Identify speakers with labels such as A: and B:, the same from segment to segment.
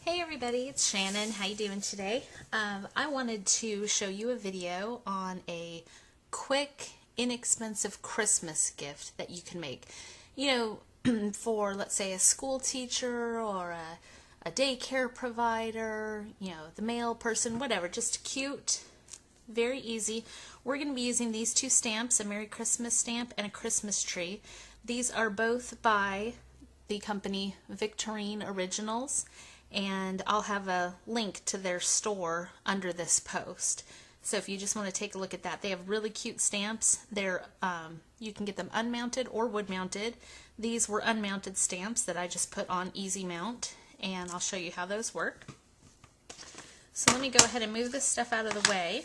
A: Hey everybody, it's Shannon. How you doing today? I wanted to show you a video on a quick, inexpensive Christmas gift that you can make. You know, for let's say a school teacher or a daycare provider, you know, the mail person, whatever. Just cute, very easy. We're going to be using these two stamps, a Merry Christmas stamp and a Christmas tree. These are both by the company Victorine Originals, and I'll have a link to their store under this post. So if you just want to take a look at that, they have really cute stamps. They're you can get them unmounted or wood mounted. These were unmounted stamps that I just put on easy mount, and I'll show you how those work. So let me go ahead and move this stuff out of the way.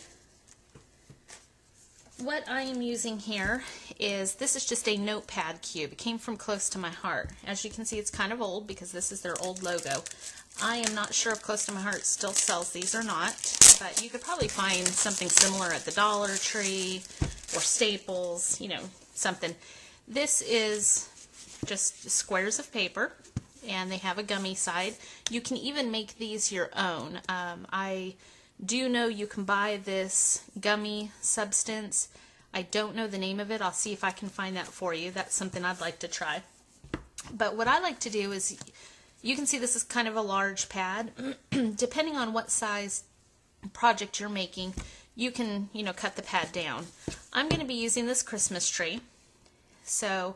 A: What I am using here is, this is just a Notepad cube. It came from Close to My Heart. As you can see, it's kind of old because this is their old logo. I am not sure if Close to My Heart still sells these or not, but you could probably find something similar at the Dollar Tree or Staples, you know, something. This is just squares of paper, and they have a gummy side. You can even make these your own. I do know you can buy this gummy substance. I don't know the name of it. I'll see if I can find that for you. That's something I'd like to try. But what I like to do is, you can see this is kind of a large pad. Depending on what size project you're making, you can, you know, cut the pad down. I'm going to be using this Christmas tree, so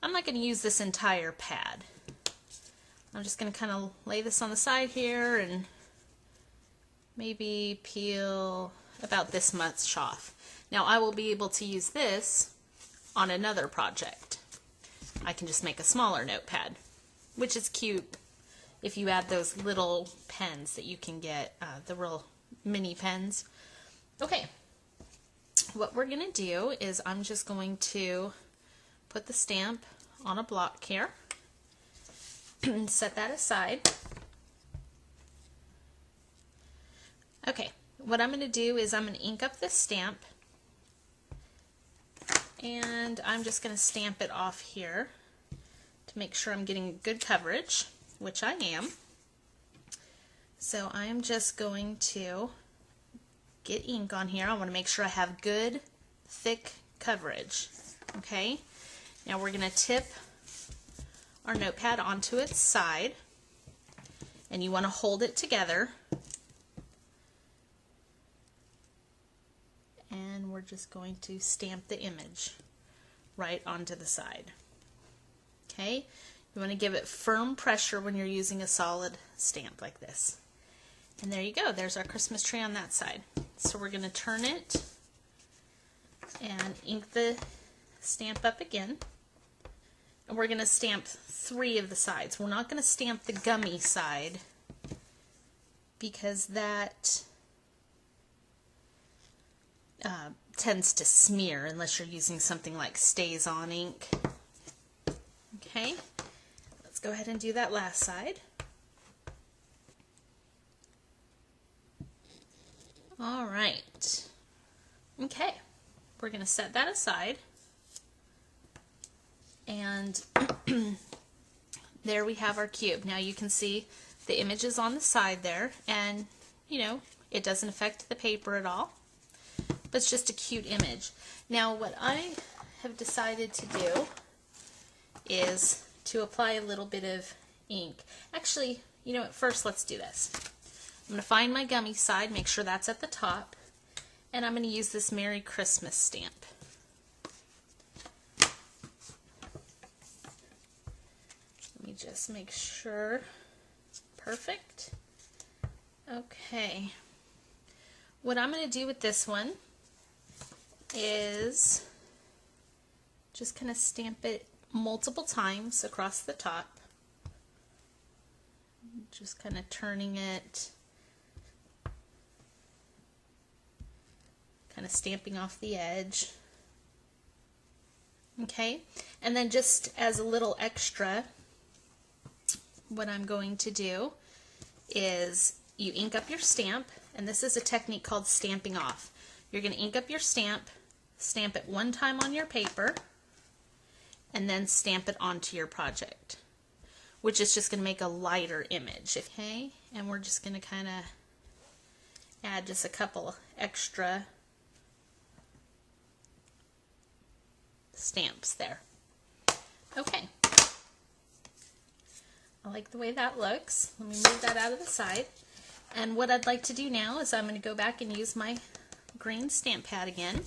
A: I'm not going to use this entire pad. I'm just going to kind of lay this on the side here and maybe peel about this much off. Now I will be able to use this on another project. I can just make a smaller notepad, which is cute if you add those little pens that you can get, the real mini pens. Okay, what we're going to do is I'm just going to put the stamp on a block here and set that aside. Okay, what I'm going to do is I'm going to ink up this stamp, and I'm just going to stamp it off here to make sure I'm getting good coverage, which I am. So I'm just going to get ink on here. I want to make sure I have good, thick coverage. Okay, now we're going to tip our notepad onto its side, and you want to hold it together. And we're just going to stamp the image right onto the side. Okay, you want to give it firm pressure when you're using a solid stamp like this. And there you go, there's our Christmas tree on that side. So we're going to turn it and ink the stamp up again. And we're going to stamp 3 of the sides. We're not going to stamp the gummy side because that tends to smear unless you're using something like Stays-On ink. Okay, let's go ahead and do that last side. All right. Okay, we're going to set that aside. And there we have our cube. Now you can see the image is on the side there, and you know, it doesn't affect the paper at all. But it's just a cute image. Now what I have decided to do is to apply a little bit of ink. Actually, you know what, first let's do this. I'm going to find my gummy side, make sure that's at the top, and I'm going to use this Merry Christmas stamp. Let me just make sure. Perfect. Okay. What I'm going to do with this one is just kind of stamp it multiple times across the top. Just kind of turning it, kind of stamping off the edge. Okay, and then just as a little extra, what I'm going to do is you ink up your stamp, and this is a technique called stamping off. You're going to ink up your stamp, stamp it one time on your paper, and then stamp it onto your project. which is just going to make a lighter image. Okay, and we're just going to kind of add just a couple extra stamps there. Okay, I like the way that looks. Let me move that out of the side. And what I'd like to do now is I'm going to go back and use my green stamp pad again.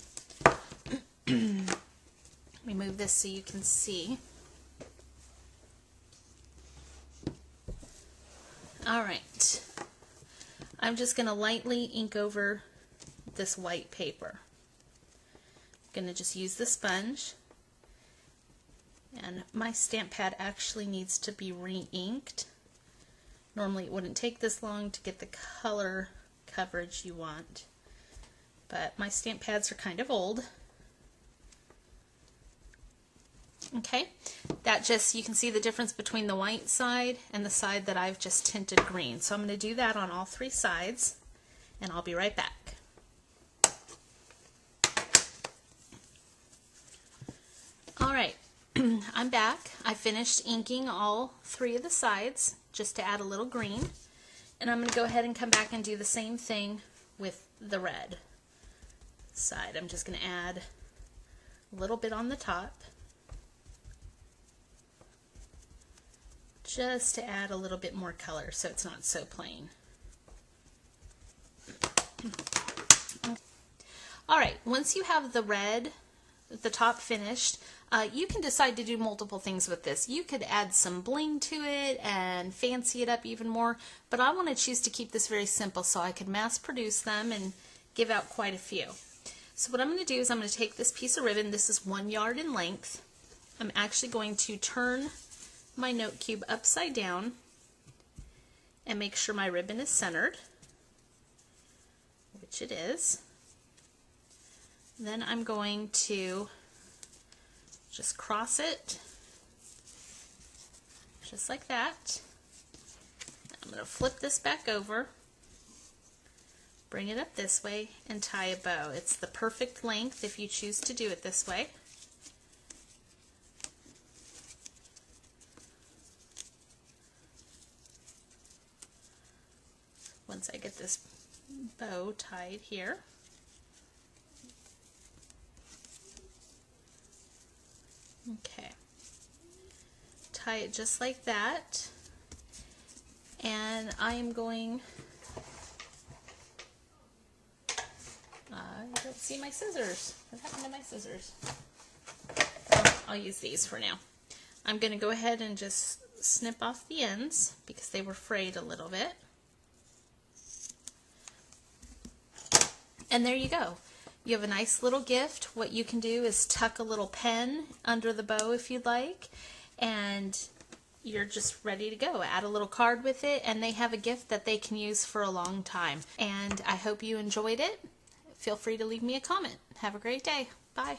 A: Let me move this so you can see. Alright, I'm just going to lightly ink over this white paper. I'm going to just use the sponge, and my stamp pad actually needs to be re-inked. Normally it wouldn't take this long to get the color coverage you want, but my stamp pads are kind of old. Okay, that just, you can see the difference between the white side and the side that I've just tinted green. So I'm going to do that on all three sides, and I'll be right back. Alright, I'm back. I finished inking all three of the sides just to add a little green, and I'm going to go ahead and come back and do the same thing with the red side. I'm just going to add a little bit on the top, just to add a little bit more color so it's not so plain. Alright, once you have the red, the top finished, you can decide to do multiple things with this. You could add some bling to it and fancy it up even more, but I want to choose to keep this very simple so I could mass produce them and give out quite a few. So what I'm going to do is I'm going to take this piece of ribbon, this is 1 yard in length. I'm actually going to turn my note cube upside down and make sure my ribbon is centered, which it is. Then I'm going to just cross it just like that. I'm going to flip this back over, bring it up this way, and tie a bow. It's the perfect length if you choose to do it this way. Once I get this bow tied here, okay, tie it just like that, and I am going, I don't see my scissors. What happened to my scissors? I'll use these for now. I'm going to go ahead and just snip off the ends because they were frayed a little bit. And there you go. You have a nice little gift. What you can do is tuck a little pen under the bow if you'd like, and you're just ready to go. Add a little card with it, and they have a gift that they can use for a long time. And I hope you enjoyed it. Feel free to leave me a comment. Have a great day. Bye.